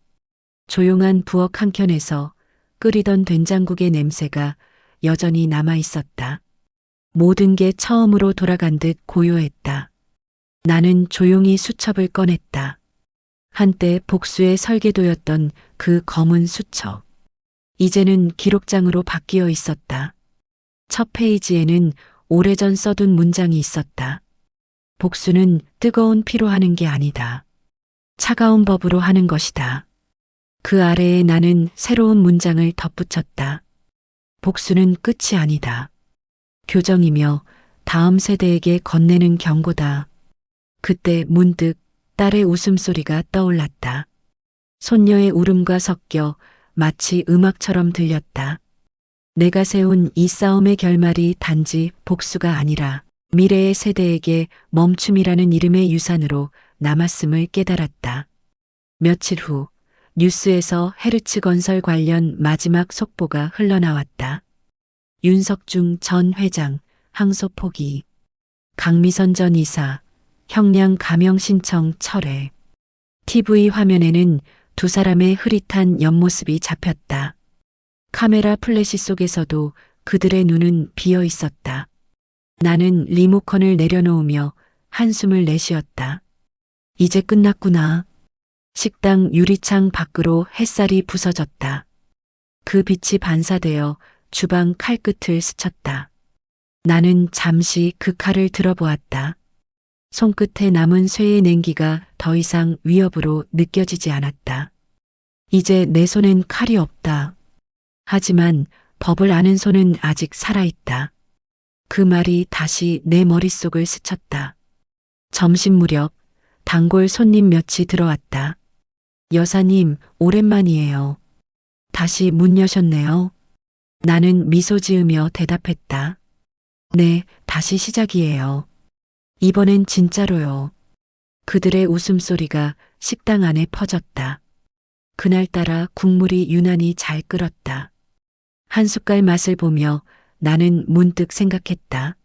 조용한 부엌 한켠에서 끓이던 된장국의 냄새가 여전히 남아 있었다. 모든 게 처음으로 돌아간 듯 고요했다. 나는 조용히 수첩을 꺼냈다. 한때 복수의 설계도였던 그 검은 수첩. 이제는 기록장으로 바뀌어 있었다. 첫 페이지에는 오래전 써둔 문장이 있었다. 복수는 뜨거운 피로 하는 게 아니다. 차가운 법으로 하는 것이다. 그 아래에 나는 새로운 문장을 덧붙였다. 복수는 끝이 아니다. 교정이며 다음 세대에게 건네는 경고다. 그때 문득 딸의 웃음소리가 떠올랐다. 손녀의 울음과 섞여 마치 음악처럼 들렸다. 내가 세운 이 싸움의 결말이 단지 복수가 아니라 미래의 세대에게 멈춤이라는 이름의 유산으로 남았음을 깨달았다. 며칠 후 뉴스에서 헤르츠 건설 관련 마지막 속보가 흘러나왔다. 윤석중 전 회장 항소 포기, 강미선 전 이사 형량 감형 신청 철회. TV 화면에는 두 사람의 흐릿한 옆모습이 잡혔다. 카메라 플래시 속에서도 그들의 눈은 비어 있었다. 나는 리모컨을 내려놓으며 한숨을 내쉬었다. 이제 끝났구나. 식당 유리창 밖으로 햇살이 부서졌다. 그 빛이 반사되어 주방 칼끝을 스쳤다. 나는 잠시 그 칼을 들어보았다. 손끝에 남은 쇠의 냉기가 더 이상 위협으로 느껴지지 않았다. 이제 내 손엔 칼이 없다. 하지만 법을 아는 손은 아직 살아있다. 그 말이 다시 내 머릿속을 스쳤다. 점심 무렵 단골 손님 몇이 들어왔다. 여사님, 오랜만이에요. 다시 문 여셨네요. 나는 미소 지으며 대답했다. 네, 다시 시작이에요. 이번엔 진짜로요. 그들의 웃음소리가 식당 안에 퍼졌다. 그날따라 국물이 유난히 잘 끓었다. 한 숟갈 맛을 보며 나는 문득 생각했다.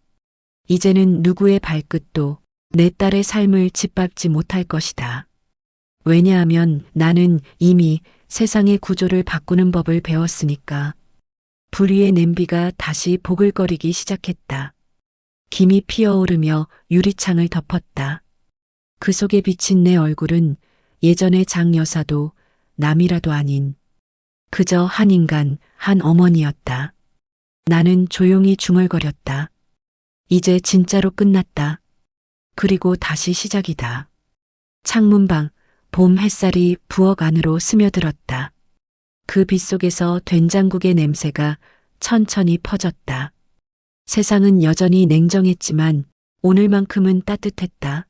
이제는 누구의 발끝도 내 딸의 삶을 짓밟지 못할 것이다. 왜냐하면 나는 이미 세상의 구조를 바꾸는 법을 배웠으니까. 불 위의 냄비가 다시 보글거리기 시작했다. 김이 피어오르며 유리창을 덮었다. 그 속에 비친 내 얼굴은 예전의 장 여사도 남이라도 아닌 그저 한 인간, 한 어머니였다. 나는 조용히 중얼거렸다. 이제 진짜로 끝났다. 그리고 다시 시작이다. 창문방, 봄 햇살이 부엌 안으로 스며들었다. 그 빗속에서 된장국의 냄새가 천천히 퍼졌다. 세상은 여전히 냉정했지만 오늘만큼은 따뜻했다.